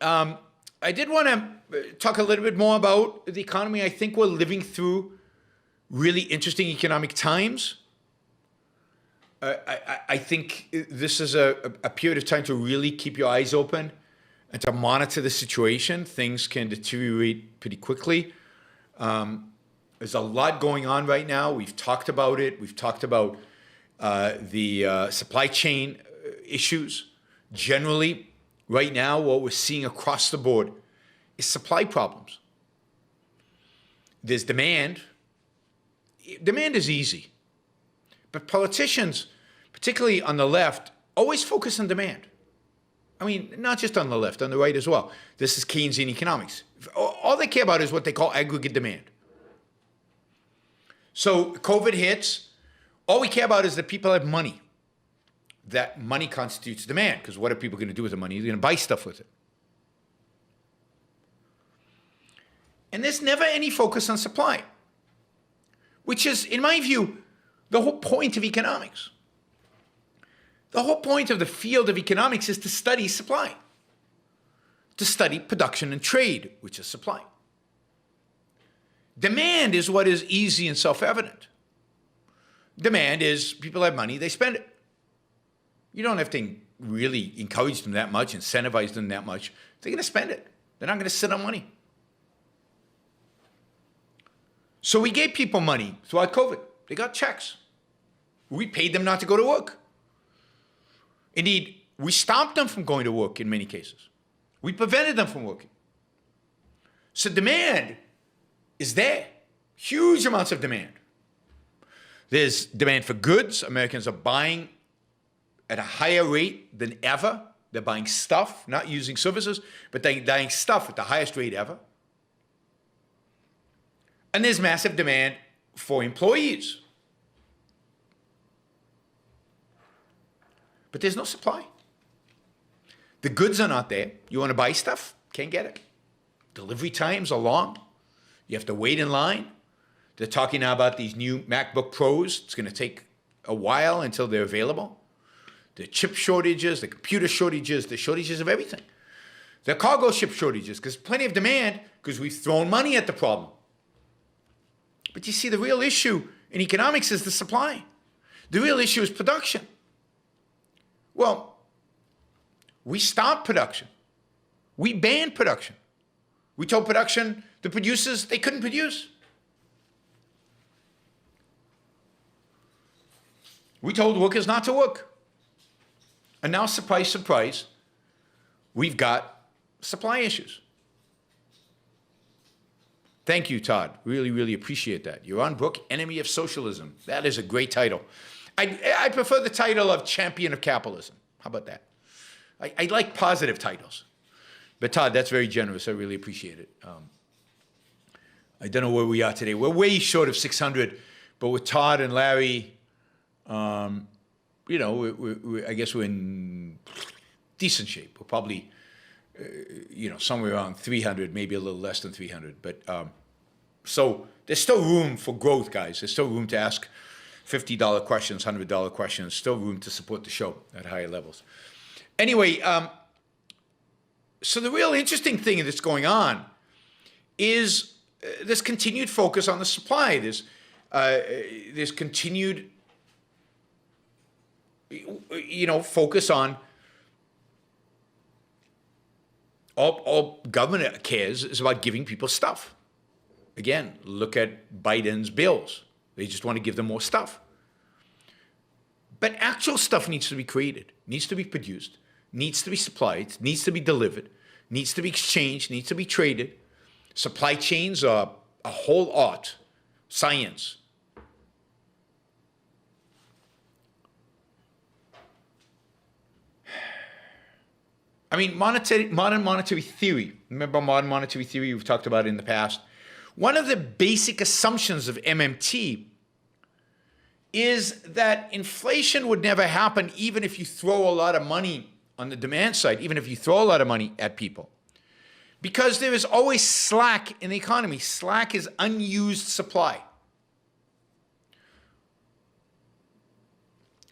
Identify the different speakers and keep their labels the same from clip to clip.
Speaker 1: I did want to talk a little bit more about the economy. I think we're living through really interesting economic times. I think this is a period of time to really keep your eyes open and to monitor the situation. Things can deteriorate pretty quickly. There's a lot going on right now. We've talked about it. We've talked about the supply chain issues. Generally, right now, what we're seeing across the board is supply problems. There's demand. Demand is easy. But politicians, particularly on the left, always focus on demand. I mean, not just on the left, on the right as well. This is Keynesian economics. All they care about is what they call aggregate demand. So COVID hits. All we care about is that people have money. That money constitutes demand, because what are people going to do with the money? They're going to buy stuff with it. And there's never any focus on supply, which is, in my view, the whole point of economics. The whole point of the field of economics is to study supply, to study production and trade, which is supply. Demand is what is easy and self-evident. Demand is people have money, they spend it. You don't have to really encourage them that much, incentivize them that much. They're going to spend it. They're not going to sit on money. So we gave people money throughout COVID. They got checks. We paid them not to go to work. Indeed, we stopped them from going to work in many cases. We prevented them from working. So demand is there. Huge amounts of demand. There's demand for goods. Americans are buying at a higher rate than ever. They're buying stuff, not using services, but they're buying stuff at the highest rate ever. And there's massive demand for employees. But there's no supply. The goods are not there. You want to buy stuff? Can't get it. Delivery times are long. You have to wait in line. They're talking now about these new MacBook Pros. It's going to take a while until they're available. The chip shortages, the computer shortages, the shortages of everything. The cargo ship shortages, because plenty of demand, because we've thrown money at the problem. But you see, the real issue in economics is the supply. The real issue is production. Well, we stopped production. We banned production. We told production, the producers, they couldn't produce. We told workers not to work. And now, surprise, surprise, we've got supply issues. Thank you, Todd. Really, really appreciate that. Yaron, Brook, Enemy of Socialism. That is a great title. I prefer the title of Champion of Capitalism. How about that? I like positive titles. But Todd, that's very generous. I really appreciate it. I don't know where we are today. We're way short of 600, but with Todd and Larry, you know, I guess we're in decent shape. We're probably, you know, somewhere around 300, maybe a little less than 300. But so there's still room for growth, guys. There's still room to ask $50 questions, $100 questions. Still room to support the show at higher levels. Anyway, so the real interesting thing that's going on is this continued focus on the supply. There's continued, you know, focus on all government cares is about giving people stuff. Again, look at Biden's bills. They just want to give them more stuff. But actual stuff needs to be created, needs to be produced, needs to be supplied, needs to be delivered, needs to be exchanged, needs to be traded. Supply chains are a whole art, science. I mean, modern monetary theory. Remember modern monetary theory we've talked about in the past? One of the basic assumptions of MMT is that inflation would never happen even if you throw a lot of money on the demand side, even if you throw a lot of money at people. Because there is always slack in the economy. Slack is unused supply.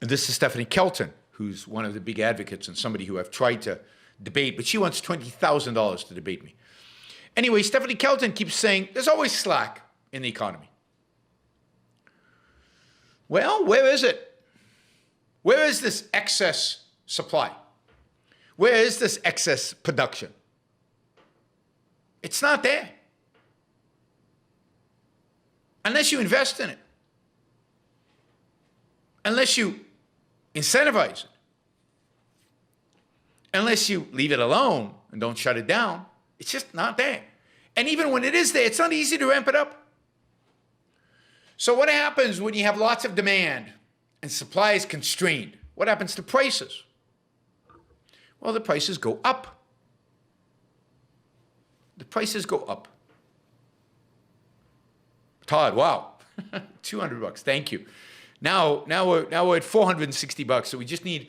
Speaker 1: And this is Stephanie Kelton, who's one of the big advocates and somebody who I've tried to debate, but she wants $20,000 to debate me. Anyway, Stephanie Kelton keeps saying there's always slack in the economy. Well, where is it? Where is this excess supply? Where is this excess production? It's not there. Unless you invest in it. Unless you incentivize it. Unless you leave it alone and don't shut it down, it's just not there. And even when it is there, it's not easy to ramp it up. So what happens when you have lots of demand and supply is constrained? What happens to prices? Well, the prices go up. The prices go up. Todd, wow, $200, thank you. Now we're at $460, so we just need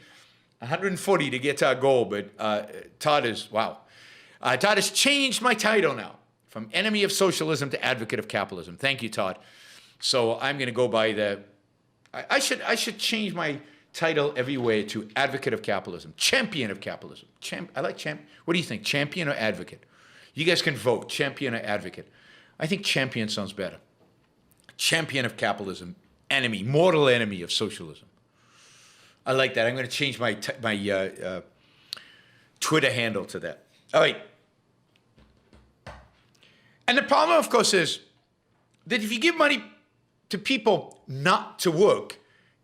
Speaker 1: 140 to get to our goal. But Todd is wow. Todd has changed my title now from enemy of socialism to advocate of capitalism. Thank you, Todd. So I'm going to go by the. I should change my title everywhere to advocate of capitalism, champion of capitalism. I like champ. What do you think, champion or advocate? You guys can vote, champion or advocate. I think champion sounds better. Champion of capitalism, enemy, mortal enemy of socialism. I like that. I'm going to change my Twitter handle to that. All right. And the problem, of course, is that if you give money to people not to work,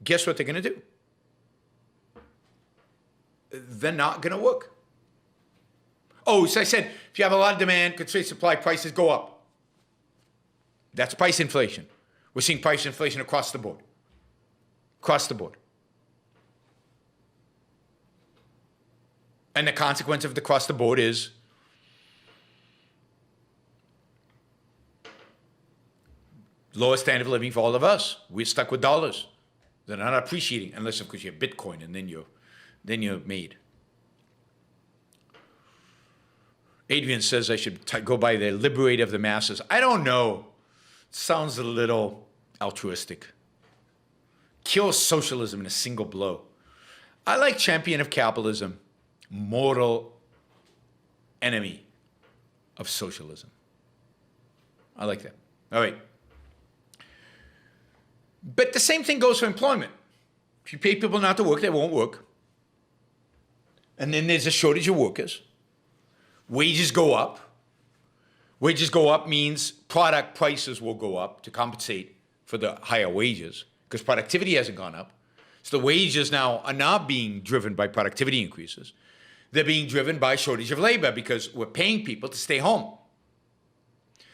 Speaker 1: guess what they're going to do? They're not going to work. Oh, so I said, if you have a lot of demand, constrained supply, prices go up. That's price inflation. We're seeing price inflation across the board. Across the board. And the consequence of the across the board is lower standard of living for all of us. We're stuck with dollars. They're not appreciating, unless, of course, you have Bitcoin, and then you're made. Adrian says I should go by the liberator of the masses. I don't know. Sounds a little altruistic. Kill socialism in a single blow. I like champion of capitalism, mortal enemy of socialism. I like that. All right. But the same thing goes for employment. If you pay people not to work, they won't work. And then there's a shortage of workers. Wages go up. Wages go up means product prices will go up to compensate for the higher wages because productivity hasn't gone up. So the wages now are not being driven by productivity increases. They're being driven by shortage of labor because we're paying people to stay home.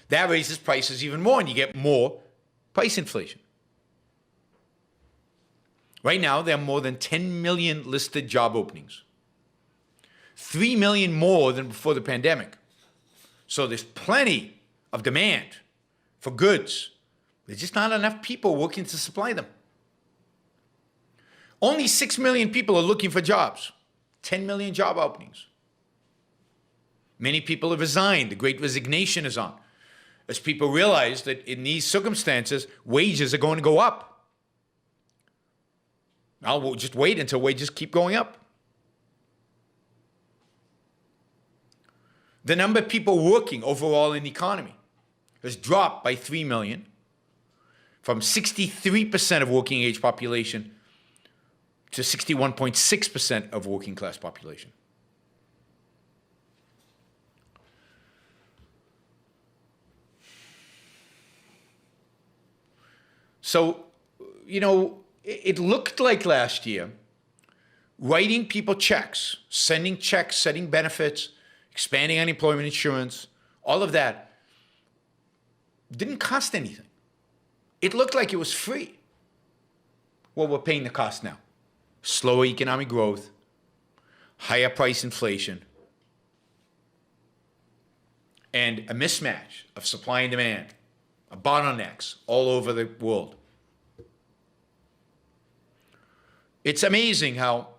Speaker 1: That raises prices even more and you get more price inflation. Right now, there are more than 10 million listed job openings. 3 million more than before the pandemic. So there's plenty of demand for goods. There's just not enough people working to supply them. Only 6 million people are looking for jobs. 10 million job openings. Many people have resigned. The Great Resignation is on. As people realize that in these circumstances, wages are going to go up. Now we'll just wait until wages keep going up. The number of people working overall in the economy has dropped by 3 million from 63% of working age population to 61.6% of working class population. So, you know, it looked like last year writing people checks, sending benefits, expanding unemployment insurance, all of that didn't cost anything. It looked like it was free. Well, we're paying the cost now. Slower economic growth, higher price inflation, and a mismatch of supply and demand, bottlenecks all over the world. It's amazing how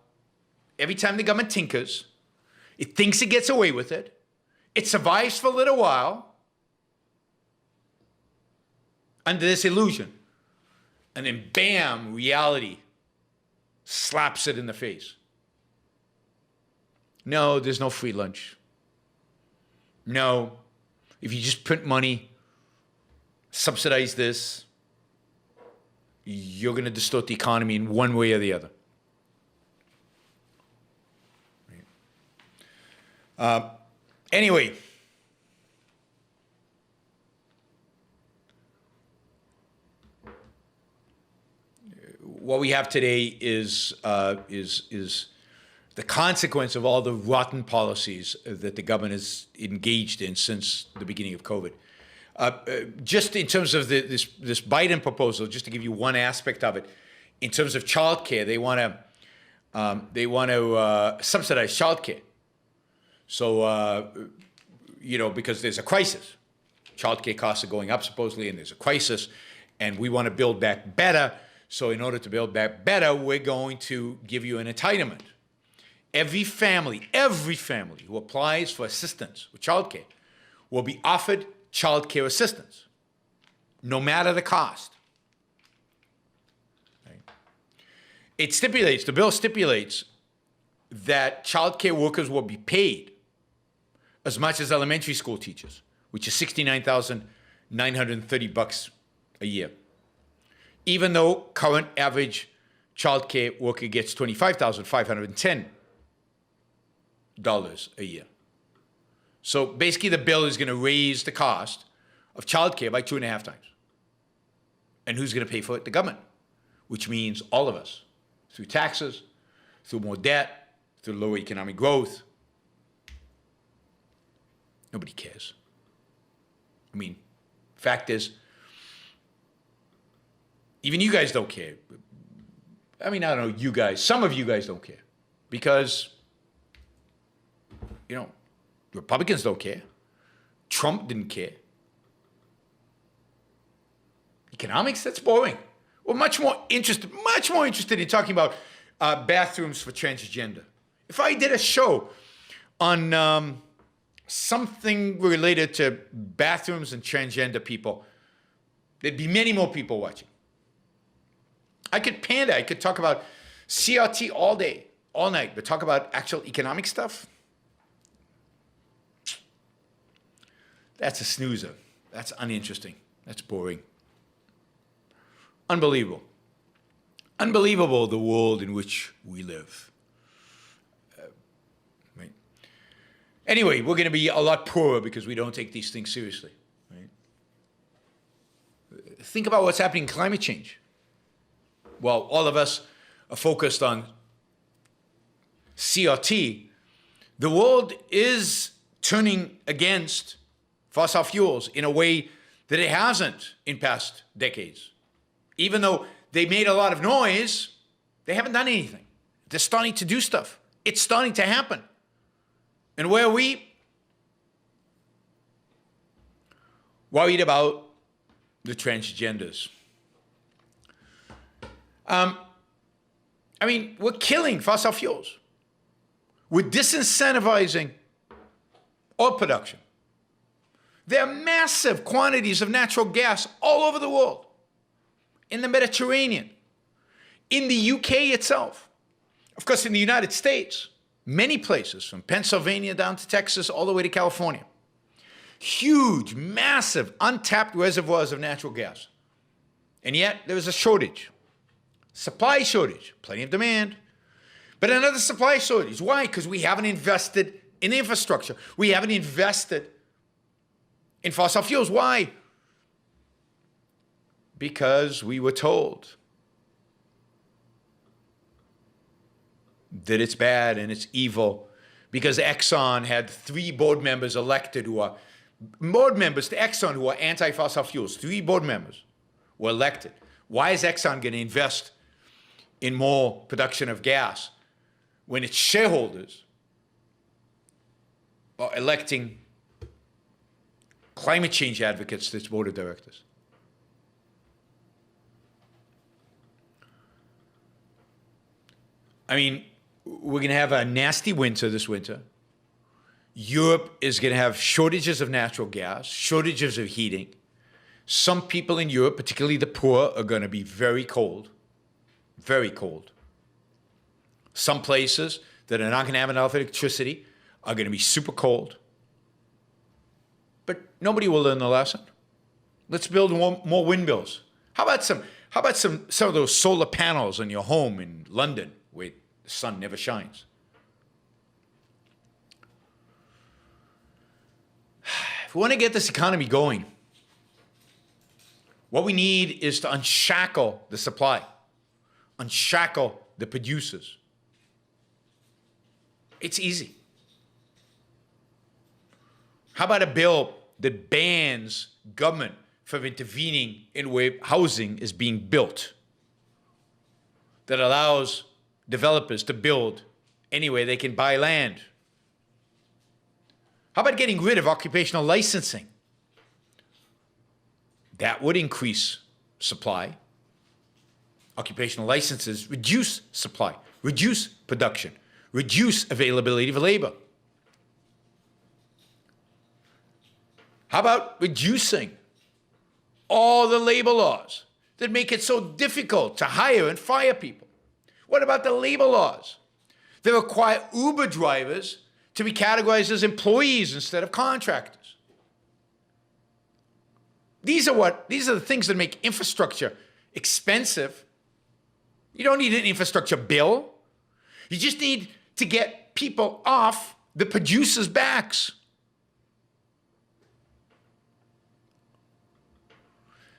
Speaker 1: every time the government tinkers, it thinks it gets away with it. It survives for a little while under this illusion. And then bam, reality slaps it in the face. No, there's no free lunch. No, if you just print money, subsidize this, you're going to distort the economy in one way or the other. Anyway, what we have today is the consequence of all the rotten policies that the government has engaged in since the beginning of COVID. Just in terms of this Biden proposal, just to give you one aspect of it, in terms of childcare, they want to subsidize childcare. So because there's a crisis, childcare costs are going up supposedly, and there's a crisis, and we want to build back better. So in order to build back better, we're going to give you an entitlement. Every family who applies for assistance with childcare will be offered childcare assistance, no matter the cost. Right? The bill stipulates that childcare workers will be paid as much as elementary school teachers, which is $69,930 a year, even though current average childcare worker gets $25,510 a year. So basically the bill is going to raise the cost of childcare by 2.5 times. And who's going to pay for it? The government, which means all of us, through taxes, through more debt, through lower economic growth. Nobody cares. I mean, fact is, even you guys don't care. I mean, I don't know, you guys, some of you guys don't care because, Republicans don't care. Trump didn't care. Economics, that's boring. We're much more interested in talking about bathrooms for transgender. If I did a show on something related to bathrooms and transgender people, there'd be many more people watching. I could pander. I could talk about CRT all day, all night, but talk about actual economic stuff? That's a snoozer. That's uninteresting. That's boring. Unbelievable. Unbelievable, the world in which we live. Right? Anyway, we're going to be a lot poorer because we don't take these things seriously. Right? Think about what's happening in climate change. Well, all of us are focused on CRT. The world is turning against fossil fuels in a way that it hasn't in past decades. Even though they made a lot of noise, they haven't done anything. They're starting to do stuff. It's starting to happen. And where are we? Worried about the transgenders. We're killing fossil fuels. We're disincentivizing oil production. There are massive quantities of natural gas all over the world, in the Mediterranean, in the UK itself. Of course, in the United States, many places, from Pennsylvania down to Texas, all the way to California. Huge, massive, untapped reservoirs of natural gas. And yet, there is a shortage. Supply shortage, plenty of demand, but another supply shortage. Why? Because we haven't invested in infrastructure. We haven't invested in fossil fuels. Why? Because we were told that it's bad and it's evil. Because Exxon had 3 board members elected who are board members to Exxon who are anti-fossil fuels. 3 board members were elected. Why is Exxon going to invest in more production of gas when its shareholders are electing climate change advocates to its board of directors? I mean, we're going to have a nasty winter this winter. Europe is going to have shortages of natural gas, shortages of heating. Some people in Europe, particularly the poor, are going to be very cold. Very cold. Some places, that are not going to have enough electricity, are going to be super cold. But nobody will learn the lesson. Let's build more windmills. How about some of those solar panels on your home in London where the sun never shines? If we want to get this economy going, what we need is to unshackle the supply, unshackle the producers. It's easy. How about a bill that bans government from intervening in where housing is being built, that allows developers to build anywhere they can buy land? How about getting rid of occupational licensing? That would increase supply. Occupational licenses reduce supply, reduce production, reduce availability of labor. How about reducing all the labor laws that make it so difficult to hire and fire people? What about the labor laws that require Uber drivers to be categorized as employees instead of contractors? These are the things that make infrastructure expensive. You don't need an infrastructure bill. You just need to get people off the producers' backs.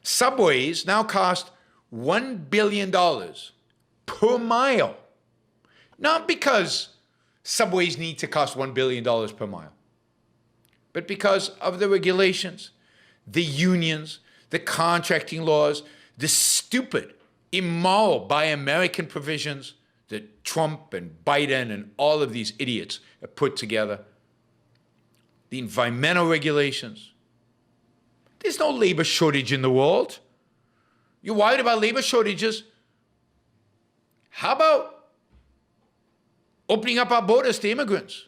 Speaker 1: Subways now cost $1 billion per mile. Not because subways need to cost $1 billion per mile, but because of the regulations, the unions, the contracting laws, the stupid, immoral Buy American provisions that Trump and Biden and all of these idiots have put together, the environmental regulations. There's no labor shortage in the world. You're worried about labor shortages? How about opening up our borders to immigrants?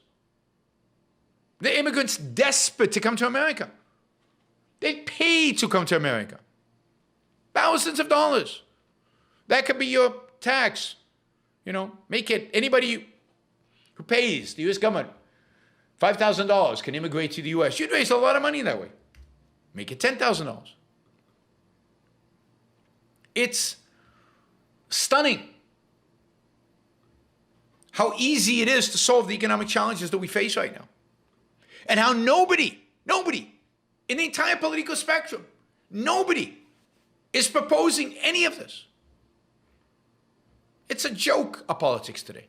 Speaker 1: The immigrants desperate to come to America. They pay to come to America. Thousands of dollars. That could be your tax. Make it anybody who pays the U.S. government $5,000 can immigrate to the U.S. You'd raise a lot of money that way. Make it $10,000. It's stunning how easy it is to solve the economic challenges that we face right now. And how nobody in the entire political spectrum, nobody is proposing any of this. It's a joke of politics today.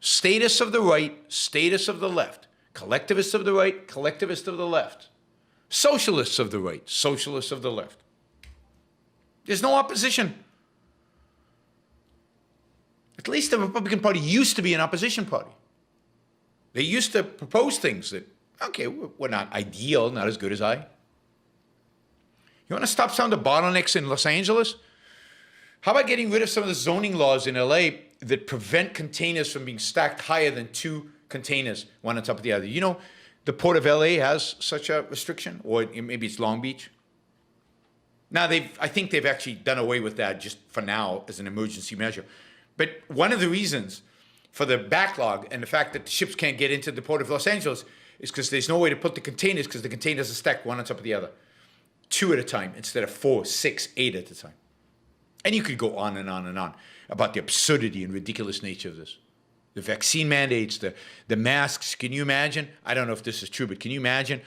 Speaker 1: Status of the right, status of the left. Collectivists of the right, collectivists of the left. Socialists of the right, socialists of the left. There's no opposition. At least the Republican Party used to be an opposition party. They used to propose things that, okay, we're not ideal, not as good as I. You want to stop some of the bottlenecks in Los Angeles? How about getting rid of some of the zoning laws in LA that prevent containers from being stacked higher than 2 containers, one on top of the other? The Port of LA has such a restriction, or maybe it's Long Beach. Now, I think they've actually done away with that just for now as an emergency measure. But one of the reasons for the backlog and the fact that the ships can't get into the Port of Los Angeles is because there's no way to put the containers, because the containers are stacked one on top of the other. 2 at a time instead of 4, 6, 8 at a time. And you could go on and on and on about the absurdity and ridiculous nature of this. The vaccine mandates, the masks. Can you imagine? I don't know if this is true, but can you imagine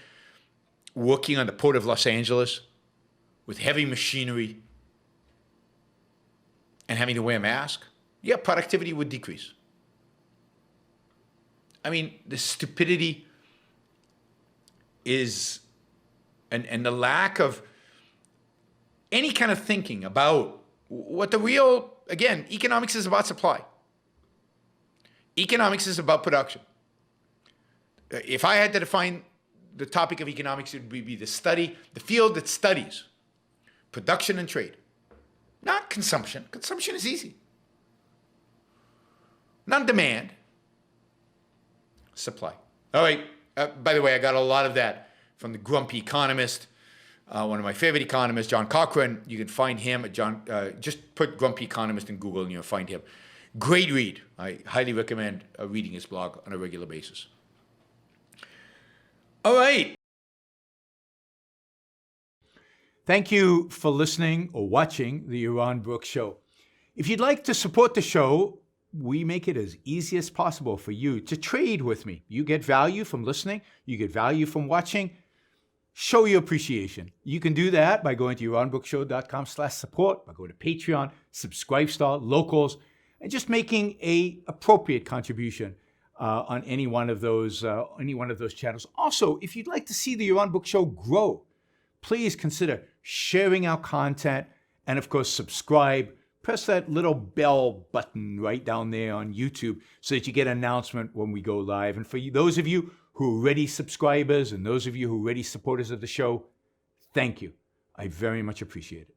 Speaker 1: working on the Port of Los Angeles with heavy machinery and having to wear a mask? Yeah, productivity would decrease. I mean, the stupidity is, and the lack of any kind of thinking about what the real, again, economics is about supply. Economics is about production. If I had to define the topic of economics, it would be the field that studies production and trade. Not consumption. Consumption is easy. Not demand. Supply. All right. By the way, I got a lot of that from the grumpy economist, one of my favorite economists, John Cochrane. You can find him at just put grumpy economist in Google and you'll find him. Great read. I highly recommend reading his blog on a regular basis. All right. Thank you for listening or watching the Yaron Brook Show. If you'd like to support the show, we make it as easy as possible for you to trade with me. You get value from listening. You get value from watching. Show your appreciation. You can do that by going to yaronbrookshow.com/support, by going to Patreon, Subscribestar, Locals, and just making a appropriate contribution on any one of those channels. Also, if you'd like to see the Yaron Brook Show grow, please consider sharing our content and, of course, subscribe. Press that little bell button right down there on YouTube so that you get an announcement when we go live. And for you, those of you who are already subscribers and those of you who are already supporters of the show, thank you. I very much appreciate it.